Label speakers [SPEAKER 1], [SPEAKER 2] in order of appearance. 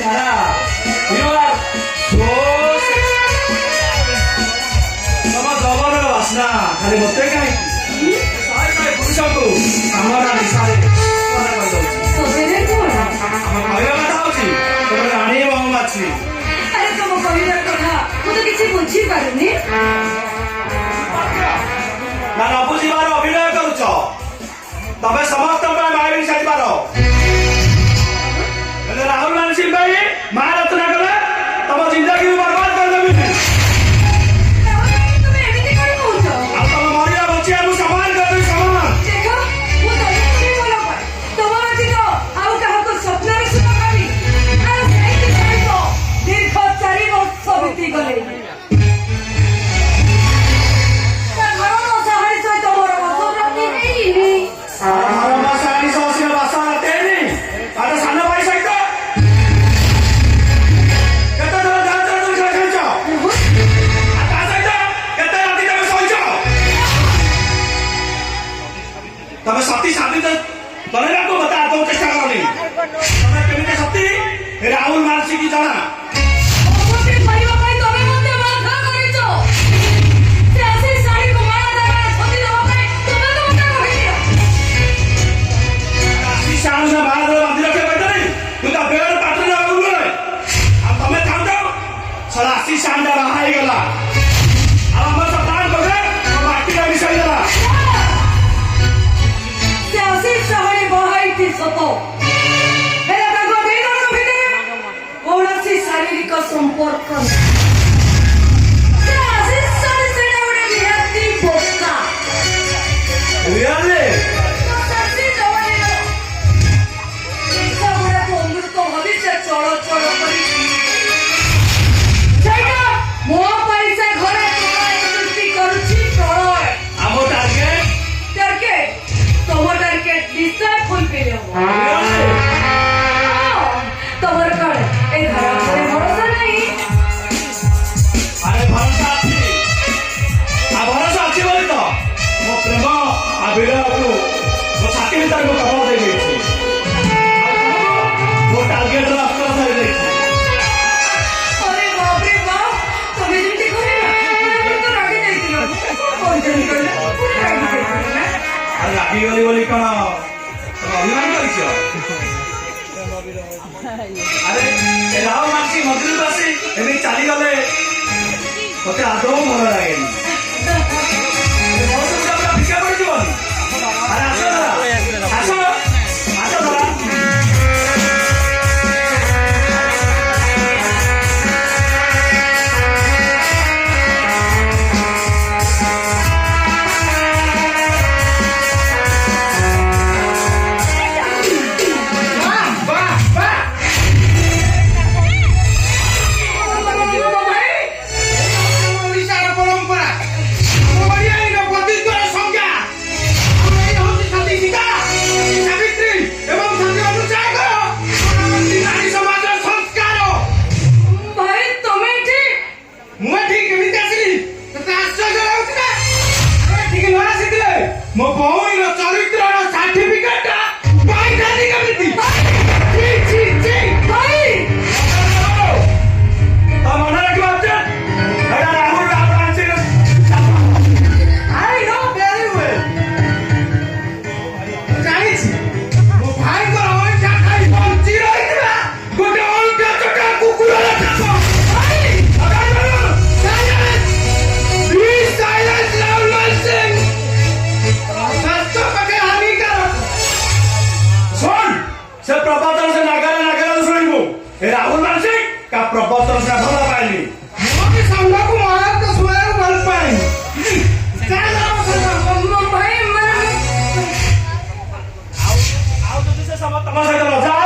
[SPEAKER 1] You are so ତମ ଜବର ବାସ୍ନା ଖାଲି ମୋତେ କାହିଁକି ଶହେ ଶହେ ପୁରୁଷଙ୍କୁ ଆମର ନିଶାରେ କହିବା କଥା ହଉଛି ତମେ ରାଣୀ ମହୁମାଛି।
[SPEAKER 2] ଆରେ ତମ କହିବାର କଥା ମୁଁ ତ କିଛି ବୁଝିପାରୁନି।
[SPEAKER 1] ନା ନ ବୁଝିବାର ଅଭିନୟ କରୁଛ ତମେ ସମସ୍ତଙ୍କ ପାଇଁ ମାଇବି ସାରିପାର। ରାହୁଲ ମାନସିଂ ଭାଇ ମା ରଚନା କଲେ ତମ ଜିନ୍ଦଗି ବର୍ବାଦ କରିଦେବି।
[SPEAKER 2] ତମେ ଏମିତି କଣ କହୁଛ?
[SPEAKER 1] ଆଉ ତମ ମରିବା ବଞ୍ଚିବାକୁ ସମାନ କରିଦେବି ସମାନ।
[SPEAKER 2] ଦେଖ ମୁଁ ତମକୁ ଭଲ ପାଏ ତମ ବ୍ୟତୀତ ଆଉ କାହାକୁ ସ୍ୱପ୍ନରେ ସୁଖ କରି ଆଉ ସେଇଥିପାଇଁ ତ ଦୀର୍ଘ 4 ବର୍ଷ ବିତିଗଲେ। ତା ଘରର ସାହାରୀ ସହିତ ମୋର ବସବ୍ରତି ହେଇନି।
[SPEAKER 1] ତମେ ସତୀ ସାବିତ କରିବାକୁ ମତେ ଆଦୌ ଚେଷ୍ଟା କରନି। ତମେ କେମିତି ସତୀ ରାହୁଲ ମାନସିଂ ଜଣା
[SPEAKER 2] କରିବା ପାଇଁ ତମେ ମୋତେ ବାଧା କରିଛ। ସେ ଆସି ଶାଢ଼ୀକୁ ମାଳା ଦେବା ଛତି ଦେବା ପାଇଁ ତମେ ତ ମୋତେ କହିଦିଅ।
[SPEAKER 1] ଆସି ସାଣୁନା ବାହାଘର ବାନ୍ଧି ରଖିବା କହିଦେଲି ତୁ ତା ବେଳ ପାଟିରେ ନେବାକୁ ଗଲେ ଆଉ ତମେ ଥାଉଛ ସଳା ଆସି ସାଣ୍ଡା ବାହା ହେଇଗଲା ଆଉ ଆମର ସପ୍ତାହ କଲେ ମାଟିଟା ମିଶାଇ ଦେଲା।
[SPEAKER 2] ସେ ଆସି ଶାଢ଼ୀ ବହାଇଛି ସତ ହେଲେ ତାଙ୍କ ଦୁଇଜଣଙ୍କ ଭିତରେ କୌଣସି ଶାରୀରିକ ସମ୍ପର୍କ ନାହିଁ। ସେ ଆସି ଶାଢ଼ୀ ସେଇଟା ଗୋଟେ ନିହାତି ବୋକା।
[SPEAKER 1] ରିଅଲି
[SPEAKER 2] ଶାଶୀ ଜବାନୀର ଇଚ୍ଛାଗୁଡ଼ାକୁ ଅମୃତ ଭାବି ସେ ଚଳ ଚଳ କରି ସେଇଟା ମୋ ପଇସା ଘରେ ପ୍ରଳୟ ସୃଷ୍ଟି କରୁଛି ପ୍ରଳୟ।
[SPEAKER 1] ଆମ ଟାର୍ଗେଟ
[SPEAKER 2] টার্গেট তোমার টার্গেট ডিস্টার্ব হই পেলে তোমার কর এই ধরা করে ভরসা নাই।
[SPEAKER 1] আরে ভরসা আছে আর ভরসা আছে বলি তো ମୋ ପ୍ରେମ ଆଉ ବିରହକୁ ମୋ ଛାତି ଭିତରେ ମୁଁ କବଳ ଦେଇଦେଇଛି। ମୋ ଟାର୍ଗେଟର ଅସ୍ତ୍ର ଧରି ଦେଇଛି।
[SPEAKER 2] আরে বাপ রে বাপ তুমি যেমনি করে না আমি তো রাগি যাইছিল কোন জানি কইলা পুরো রাগি যাইছিল না।
[SPEAKER 1] ଆଉ ରାଗିଗଲି ବୋଲି କଣ ତମେ ଅଭିମାନ କରିଛ? ଆରେ ରାହୁଲ ମାନସିଂ ମନ୍ଦିରକୁ ଆସି ଏମିତି ଚାଲିଗଲେ ମତେ ଆଦୌ ଭଲ ଲାଗେନି। ଭିକ୍ଷା ପଡ଼ିଯିବନି। ଆରେ ଆସ ଆସ ଆସ ଧରା ମୋ ଭଉଣୀର ଚରିତ୍ରର ସାର୍ଟିଫିକେଟ ପାଇଥାନ୍ତି କେମିତି? ତ ମନେ ରଖିବା ଉଚିତ ଏଇଟା Rahul Mansingh.
[SPEAKER 3] I know very well. ଜାଣିଛି ମୋ ଭାଇଙ୍କର ଅଇଁଠା ଖାଇ ବଞ୍ଚି ରହିଥିବା ଗୋଟେ ଅଇଁଠା ଚଟା କୁକୁରର ଛାପ। Please silence Rahul Mansingh. ସ୍ୱାସ୍ଥ୍ୟ ପକ୍ଷେ ହାନିକାରକ।
[SPEAKER 1] ଶୁଣ ସେ ପ୍ରବଚନ ସେ ନାଗାରେ ନାଗାରେ ଶୁଣିବୁ ଏ ରାହୁଲ ମାନସିଂ କା ପ୍ରବଚନ ସେ ଭଲ ପାଇନି।
[SPEAKER 3] ମୁଁ ବି ସାଙ୍ଗକୁ ମହାନ୍ତ ଶୁଣିବାକୁ ଭଲ ପାଏନି।
[SPEAKER 2] ଭାଇ ମାନେ
[SPEAKER 1] ଆଉ ଯଦି ସେ ତମ ସହିତ ରଜା